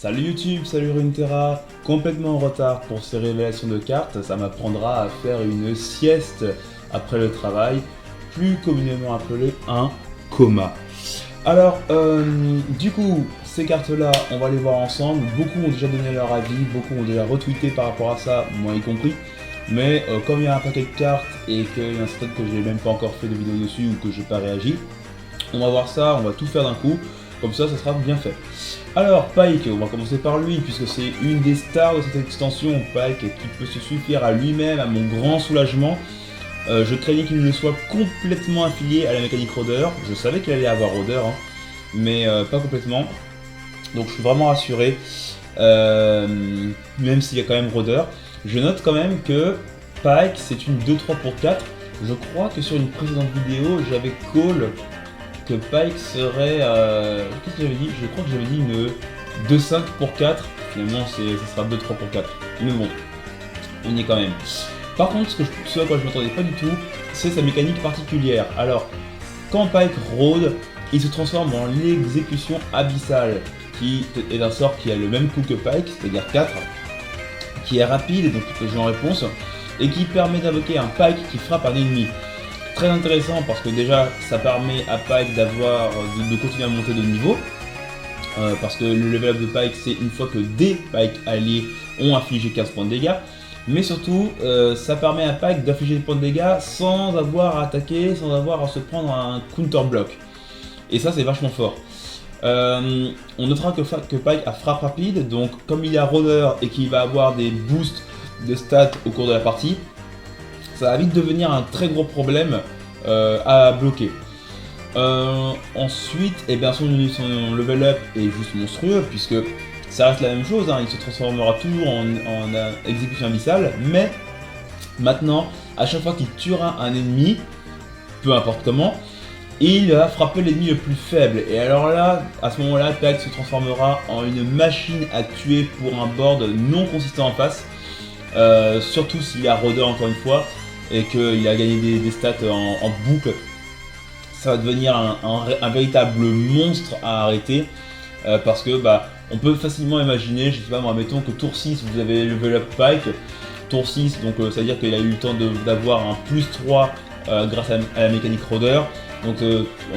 Salut YouTube, salut Runeterra, complètement en retard pour ces révélations de cartes, ça m'apprendra à faire une sieste après le travail, plus communément appelé un coma. Alors, du coup, ces cartes-là, on va les voir ensemble, beaucoup ont déjà donné leur avis, beaucoup ont déjà retweeté par rapport à ça, moi y compris, mais comme il y a un paquet de cartes et qu'il y en a certaines que j'ai même pas encore fait de vidéo dessus ou que j'ai pas réagi, on va voir ça, on va tout faire d'un coup, comme ça sera bien fait. Alors Pyke, on va commencer par lui, puisque c'est une des stars de cette extension, Pyke qui peut se suffire à lui-même, à mon grand soulagement. Je craignais qu'il ne soit complètement affilié à la mécanique rôdeur, je savais qu'il allait avoir rôdeur, hein, mais pas complètement, donc je suis vraiment rassuré, même s'il y a quand même rôdeur. Je note quand même que Pyke c'est une 2-3 pour 4, je crois que sur une précédente vidéo j'avais call que Pyke serait, qu'est-ce que j'avais dit? Je crois que j'avais dit une 2-5 pour 4, finalement ça sera 2-3 pour 4, mais bon, on y est quand même. Par contre, ce à quoi je ne m'attendais pas du tout, c'est sa mécanique particulière. Alors, quand Pyke rôde, il se transforme en l'exécution abyssale, qui est un sort qui a le même coup que Pyke, c'est-à-dire 4, qui est rapide, donc qui peut jouer en réponse, et qui permet d'invoquer un Pyke qui frappe un ennemi. Très intéressant parce que déjà ça permet à Pyke de continuer à monter de niveau, parce que le level up de Pyke c'est une fois que des Pyke alliés ont infligé 15 points de dégâts, mais surtout ça permet à Pyke d'infliger des points de dégâts sans avoir à attaquer, sans avoir à se prendre un counter block, et ça c'est vachement fort. On notera que Pyke a frappe rapide, donc comme il est rôdeur et qu'il va avoir des boosts de stats au cours de la partie, ça va vite devenir un très gros problème à bloquer. Ensuite, eh bien, son level up est juste monstrueux, puisque ça reste la même chose, hein, il se transformera toujours en exécution abyssale, mais maintenant, à chaque fois qu'il tuera un ennemi, peu importe comment, il va frapper l'ennemi le plus faible. Et alors là, à ce moment-là, Pyke se transformera en une machine à tuer pour un board non consistant en face, surtout s'il y a rôdeur encore une fois, et qu'il a gagné des stats en boucle. Ça va devenir un véritable monstre à arrêter, parce que on peut facilement imaginer, je sais pas moi, mettons que tour 6 vous avez level up Pyke, tour 6 donc ça veut dire qu'il a eu le temps d'avoir un plus 3 grâce à la mécanique rôdeur, donc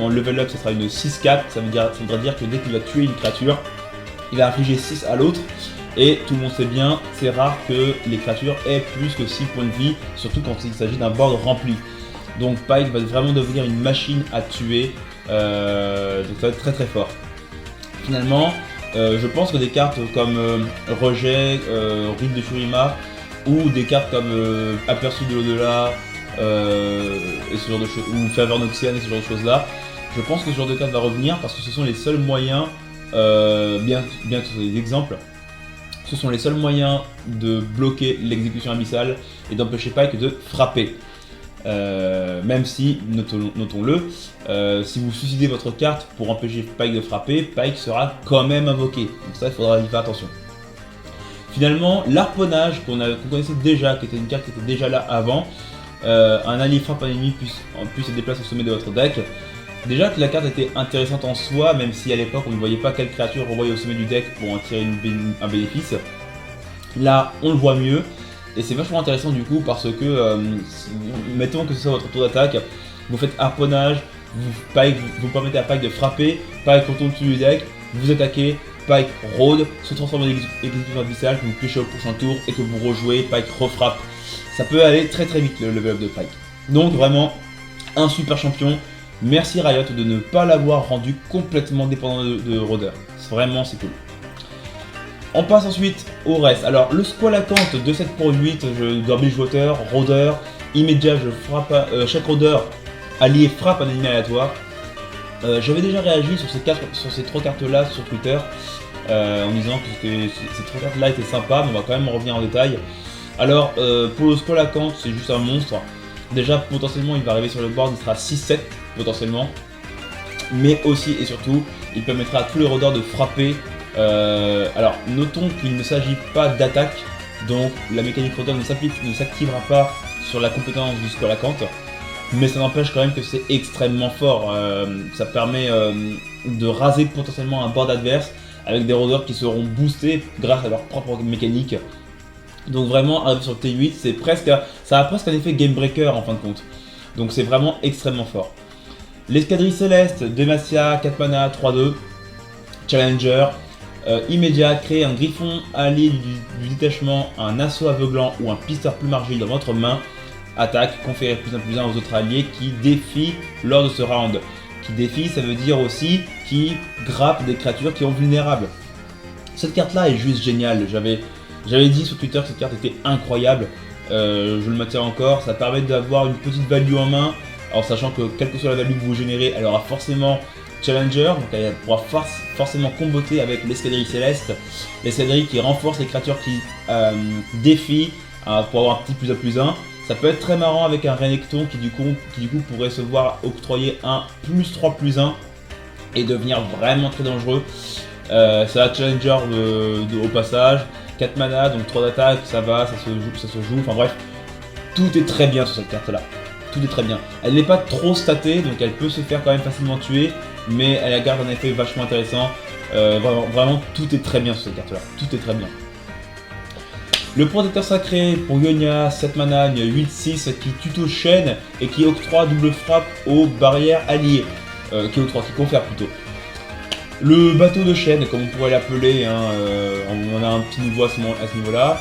en level up ça sera une 6-4, ça voudra dire que dès qu'il va tuer une créature, il va infliger 6 à l'autre. Et tout le monde sait bien, c'est rare que les créatures aient plus que 6 points de vie, surtout quand il s'agit d'un board rempli. Donc Pyke va vraiment devenir une machine à tuer, donc ça va être très très fort. Finalement, je pense que des cartes comme Rejet, Rite de Shurima, ou des cartes comme Aperçu de l'au-delà, et ce genre de choses, ou Ferveur Noxiane et ce genre de choses là, je pense que ce genre de carte va revenir parce que ce sont les seuls moyens, bien que des exemples, ce sont les seuls moyens de bloquer l'exécution abyssale et d'empêcher Pyke de frapper. Même si, notons-le, si vous suicidez votre carte pour empêcher Pyke de frapper, Pyke sera quand même invoqué. Donc ça, il faudra y faire attention. Finalement, l'harponnage qu'on connaissait déjà, qui était une carte qui était déjà là avant, un allié frappe un ennemi puis se déplace au sommet de votre deck. Déjà que la carte était intéressante en soi, même si à l'époque on ne voyait pas quelle créature renvoyer au sommet du deck pour en tirer un bénéfice. Là, on le voit mieux, et c'est vachement intéressant du coup parce que, mettons que ce soit votre tour d'attaque, vous faites harponnage, vous permettez à Pyke de frapper, Pyke retourne dessus du deck, vous attaquez, Pyke rôde, se transforme en exécution abyssale, que vous pêchez au prochain tour et que vous rejouez, Pyke refrappe. Ça peut aller très très vite le level up de Pyke. Donc vraiment, un super champion. Merci Riot de ne pas l'avoir rendu complètement dépendant de rôdeur. Vraiment, c'est cool. On passe ensuite au reste. Alors, le Squalacante de 7 pour 8, Garbage Water, rôdeur, immédiat, je frappe, chaque rôdeur allié frappe un ennemi aléatoire. J'avais déjà réagi sur ces 3 cartes là sur Twitter, en disant que ces 3 cartes là étaient sympas, mais on va quand même en revenir en détail. Alors, pour le Squalacante, c'est juste un monstre. Déjà, potentiellement, il va arriver sur le board, il sera 6-7 potentiellement. Mais aussi et surtout, il permettra à tous les rôdeurs de frapper. Alors, notons qu'il ne s'agit pas d'attaque, donc la mécanique rôdeur ne s'activera pas sur la compétence du Squalacante. Mais ça n'empêche quand même que c'est extrêmement fort. Ça permet de raser potentiellement un board adverse avec des rôdeurs qui seront boostés grâce à leur propre mécanique. Donc vraiment, arriver sur le T8, ça a presque un effet game breaker en fin de compte. Donc c'est vraiment extrêmement fort. L'escadrille céleste, Demacia, 4 mana, 3-2, Challenger, immédiat, créez un griffon allié du détachement, un assaut aveuglant ou un pisteur plume argile dans votre main. Attaque, conférez +1/+1 aux autres alliés qui défient lors de ce round. Qui défie, ça veut dire aussi qui grappe des créatures qui sont vulnérables. Cette carte là est juste géniale, j'avais dit sur Twitter que cette carte était incroyable, je le maintiens encore, ça permet d'avoir une petite value en main, alors sachant que quelle que soit la value que vous générez, elle aura forcément Challenger, donc elle pourra forcément comboter avec l'escadrille céleste, l'escadrille qui renforce les créatures qui défient pour avoir un petit +1/+1. Ça peut être très marrant avec un Renekton qui du coup pourrait se voir octroyer un +3/+1 et devenir vraiment très dangereux. C'est la Challenger au passage, 4 mana, donc 3 d'attaque, ça va, ça se joue, enfin bref, tout est très bien sur cette carte là, tout est très bien. Elle n'est pas trop statée, donc elle peut se faire quand même facilement tuer, mais elle garde un effet vachement intéressant, vraiment tout est très bien sur cette carte là, tout est très bien. Le protecteur sacré pour Ionia, 7 mana, 8-6 qui tuto chaîne et qui octroie double frappe aux barrières alliées, qui confère plutôt. Le bateau de chaîne, comme on pourrait l'appeler, hein, on a un petit nouveau à ce niveau-là.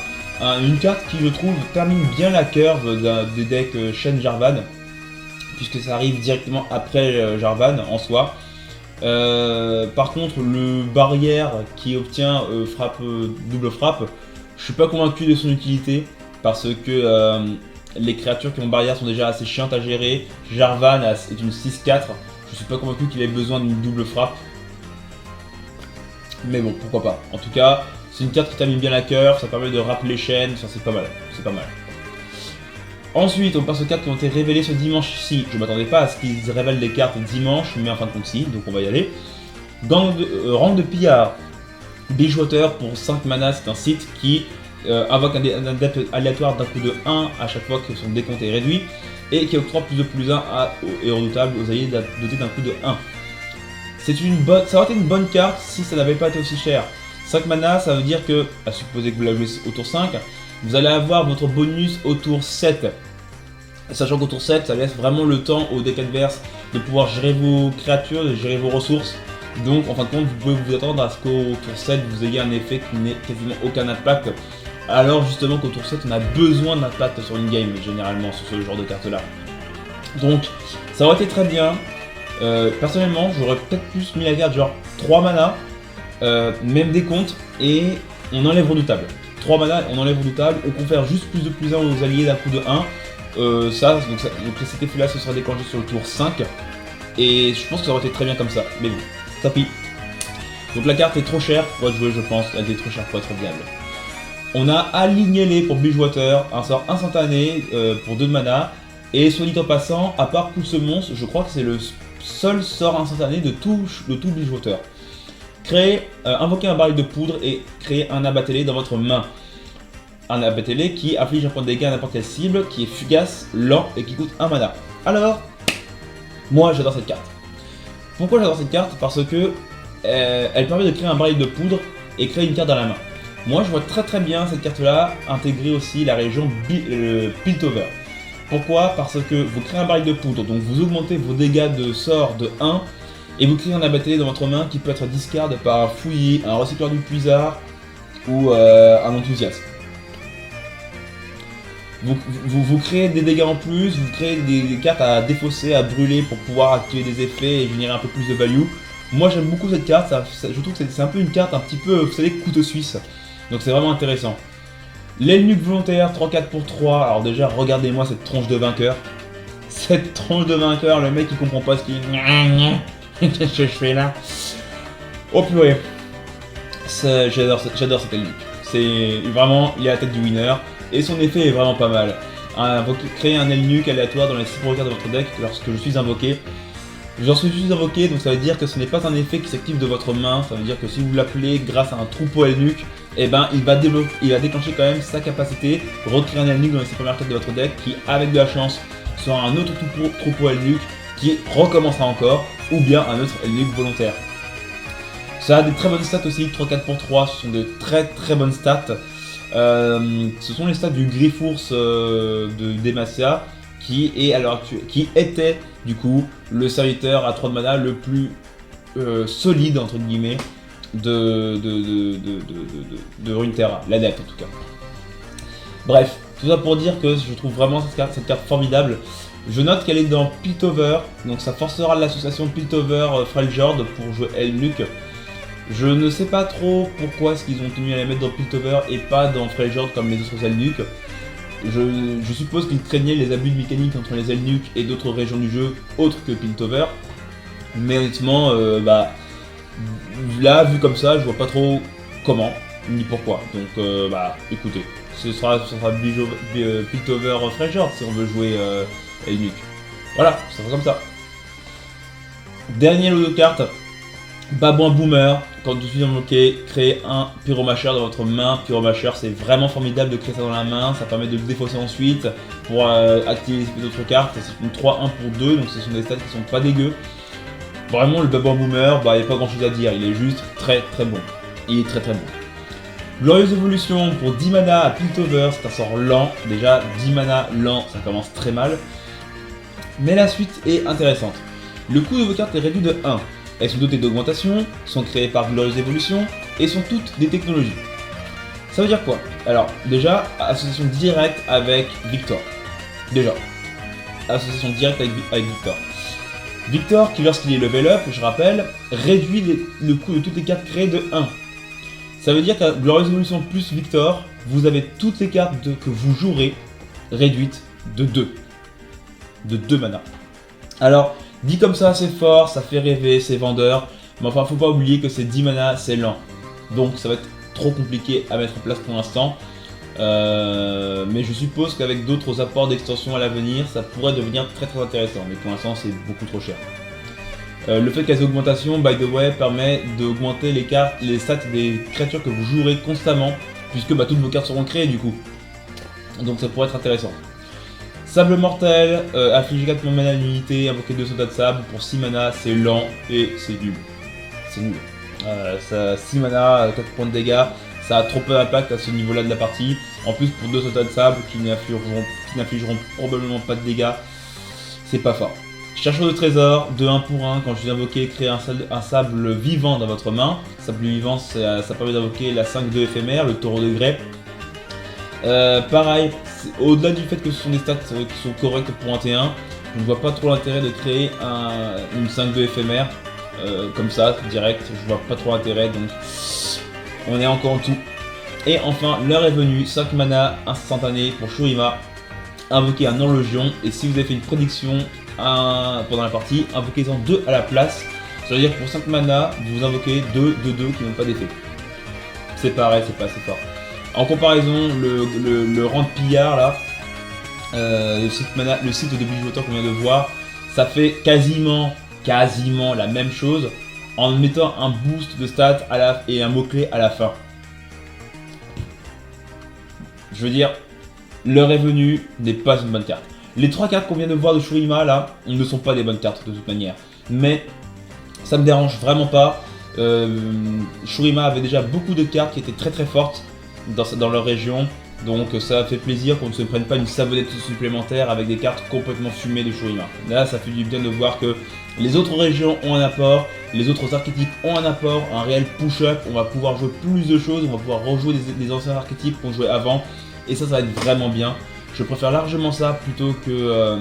Une carte qui, je trouve, termine bien la curve des decks chaîne Jarvan, puisque ça arrive directement après Jarvan en soi. Par contre, le barrière qui obtient double frappe, je suis pas convaincu de son utilité, parce que les créatures qui ont barrière sont déjà assez chiantes à gérer. Jarvan est une 6-4, je suis pas convaincu qu'il ait besoin d'une double frappe. Mais bon, pourquoi pas. En tout cas, c'est une carte qui termine bien la curve, ça permet de rappeler les chaînes, ça c'est pas mal, c'est pas mal. Ensuite, on passe aux cartes qui ont été révélées ce dimanche-ci. Je m'attendais pas à ce qu'ils révèlent des cartes dimanche, mais en fin de compte si, donc on va y aller. Rang de pillard. Bridgewater pour 5 mana, c'est un site qui invoque un adepte aléatoire d'un coup de 1 à chaque fois que son décompte est réduit, et qui octroie +2/+1 et redoutable aux alliés dotés d'un coup de 1. Ça aurait été une bonne carte si ça n'avait pas été aussi cher. 5 mana, ça veut dire que, à supposer que vous la jouez au tour 5, vous allez avoir votre bonus au tour 7. Sachant qu'au tour 7, ça laisse vraiment le temps au deck adverse de pouvoir gérer vos créatures, de gérer vos ressources. Donc en fin de compte, vous pouvez vous attendre à ce qu'au tour 7, vous ayez un effet qui n'ait quasiment aucun impact. Alors justement qu'au tour 7, on a besoin d'impact sur une game, généralement, sur ce genre de carte là. Donc ça aurait été très bien. Personnellement, j'aurais peut-être plus mis la carte genre 3 mana, même décompte, et on enlève redoutable. 3 mana, on enlève redoutable, on confère juste +2/+1 aux alliés d'un coup de 1. Donc cet effet là, ce sera déclenché sur le tour 5. Et je pense que ça aurait été très bien comme ça, mais bon, tant pis. Donc la carte est trop chère pour être jouée, je pense, elle est trop chère pour être viable. On a Aligné-les pour Bridgewater, un sort instantané pour 2 mana. Et soit dit en passant, à part Pousse Monstre, je crois que c'est le seul sort instantané de tout Bridgewater. Invoquez un baril de poudre et créez un abat-télé dans votre main. Un abat-télé qui inflige un point de dégâts à n'importe quelle cible, qui est fugace, lent et qui coûte 1 mana. Alors, moi j'adore cette carte. Pourquoi j'adore cette carte? Parce que elle permet de créer un baril de poudre et créer une carte dans la main. Moi je vois très bien cette carte là intégrer aussi la région Piltover. Pourquoi? Parce que vous créez un baril de poudre, donc vous augmentez vos dégâts de sort de 1 et vous créez un abat-télé dans votre main qui peut être discard par un fouillis, un recycleur du puisard ou un enthousiaste. Vous créez des dégâts en plus, vous créez des cartes à défausser, à brûler pour pouvoir activer des effets et générer un peu plus de value. Moi j'aime beaucoup cette carte, je trouve que c'est un peu une carte un petit peu, vous savez, couteau suisse. Donc c'est vraiment intéressant. L'aile nuque volontaire, 3-4 pour 3. Alors déjà, regardez-moi cette tronche de vainqueur. Cette tronche de vainqueur, le mec il comprend pas ce qu'il... Qu'est-ce que je fais là? Oh purée. J'adore cette aile nuque. C'est vraiment, il a la tête du winner. Et son effet est vraiment pas mal. Créer un aile nuque aléatoire dans les 6 cartes de votre deck lorsque je suis invoqué. J'en suis juste invoqué, donc ça veut dire que ce n'est pas un effet qui s'active de votre main. Ça veut dire que si vous l'appelez grâce à un troupeau aile nuque, et ben il va déclencher quand même sa capacité, recréer un aile nuque dans les 6 premières cartes de votre deck qui, avec de la chance, sera un autre troupeau aile nuque qui recommencera encore, ou bien un autre aile nuque volontaire. Ça a des très bonnes stats aussi, 3-4 pour 3, ce sont de très très bonnes stats. Ce sont les stats du Griffours de Demacia, qui est à l'heure actuelle, qui était du coup le serviteur à 3 de mana le plus solide entre guillemets de Runeterra, l'adepte en tout cas. Bref, tout ça pour dire que je trouve vraiment cette carte formidable. Je note qu'elle est dans Piltover, donc ça forcera l'association Piltover-Freljord pour jouer Elnuke. Je ne sais pas trop pourquoi est-ce qu'ils ont tenu à la mettre dans Piltover et pas dans Freljord comme les autres Elnuke. Je suppose qu'ils craignaient les abus de mécanique entre les Elnuke et d'autres régions du jeu autres que Piltover. Mais honnêtement, là, vu comme ça, je vois pas trop comment ni pourquoi. Donc, écoutez, ce sera Piltover Freljord si on veut jouer Elnuke. Voilà, ça sera comme ça. Dernier lot de cartes. Babouin Boomer, quand vous suis invoqué, créez un Pyromacher dans votre main. Pyromacher, c'est vraiment formidable de créer ça dans la main, ça permet de le défausser ensuite pour activer d'autres cartes. C'est une 3-1 pour 2, donc ce sont des stats qui sont pas dégueux. Vraiment, le Babouin Boomer, il n'y a pas grand chose à dire, il est juste très très bon. Il est très très bon. Glorieuse évolution pour 10 mana à Piltover, c'est un sort lent. Déjà, 10 mana lent, ça commence très mal. Mais la suite est intéressante. Le coût de vos cartes est réduit de 1. Elles sont dotées d'augmentation, sont créées par Glorieuse Évolution et sont toutes des technologies. Ça veut dire quoi? Alors, déjà, association directe avec Victor. Déjà, association directe avec Victor. Victor, qui lorsqu'il est level up, je rappelle, réduit le coût de toutes les cartes créées de 1. Ça veut dire qu'à Glorieuse Évolution plus Victor, vous avez toutes les cartes que vous jouerez réduites de 2. De 2 mana. Alors, dit comme ça, c'est fort, ça fait rêver, c'est vendeur. Mais enfin, faut pas oublier que c'est 10 mana, c'est lent. Donc ça va être trop compliqué à mettre en place pour l'instant. Mais je suppose qu'avec d'autres apports d'extension à l'avenir, ça pourrait devenir très très intéressant. Mais pour l'instant, c'est beaucoup trop cher. Le fait qu'elles aient augmentation, by the way, permet d'augmenter les stats des créatures que vous jouerez constamment. Puisque toutes vos cartes seront créées du coup. Donc ça pourrait être intéressant. Sable mortel, affliger 4 mana d'unité, invoquer 2 soldats de sable pour 6 mana, c'est lent et c'est nul. C'est nul. 6 mana, 4 points de dégâts, ça a trop peu d'impact à ce niveau-là de la partie. En plus, pour 2 soldats de sable qui n'infligeront probablement pas de dégâts, c'est pas fort. Chercheur de trésor, de 1 pour 1, quand je suis invoqué, créer un sable vivant dans votre main. Sable vivant, ça permet d'invoquer la 5-2 éphémère, le taureau de grès. Pareil, au-delà du fait que ce sont des stats qui sont correctes pour un T1, je ne vois pas trop l'intérêt de créer une 5-2 éphémère comme ça, direct, je vois pas trop l'intérêt, donc on est encore en tout. Et enfin, l'heure est venue, 5 mana instantané pour Shurima, invoquer un horlogion, et si vous avez fait une prédiction pendant la partie, invoquez-en 2 à la place, ça veut dire que pour 5 mana, vous invoquez 2 qui n'ont pas d'effet. C'est pareil, c'est pas assez fort. En comparaison, le rang de pillard là, le site de bijoutier qu'on vient de voir, ça fait quasiment la même chose en mettant un boost de stats et un mot-clé à la fin. Je veux dire, l'heure est venue n'est pas une bonne carte. Les 3 cartes qu'on vient de voir de Shurima là ne sont pas des bonnes cartes de toute manière. Mais ça me dérange vraiment pas. Shurima avait déjà beaucoup de cartes qui étaient très très fortes dans leur région, donc ça fait plaisir qu'on ne se prenne pas une savonnette supplémentaire avec des cartes complètement fumées de Shurima. Là ça fait du bien de voir que les autres régions ont un apport, les autres archétypes ont un apport, un réel push-up, on va pouvoir jouer plus de choses, on va pouvoir rejouer des anciens archétypes qu'on jouait avant, et ça va être vraiment bien. Je préfère largement ça plutôt que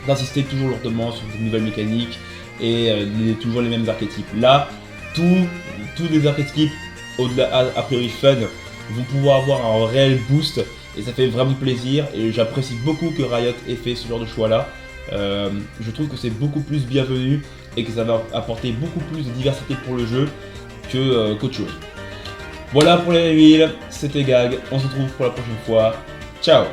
d'insister toujours lourdement sur de nouvelles mécaniques et toujours les mêmes archétypes. Là, tous les archétypes, au-delà a priori fun, vont pouvoir avoir un réel boost et ça fait vraiment plaisir, et j'apprécie beaucoup que Riot ait fait ce genre de choix là. Je trouve que c'est beaucoup plus bienvenu et que ça va apporter beaucoup plus de diversité pour le jeu qu'autre chose. Voilà pour les reveals, c'était Gag, on se retrouve pour la prochaine fois, ciao.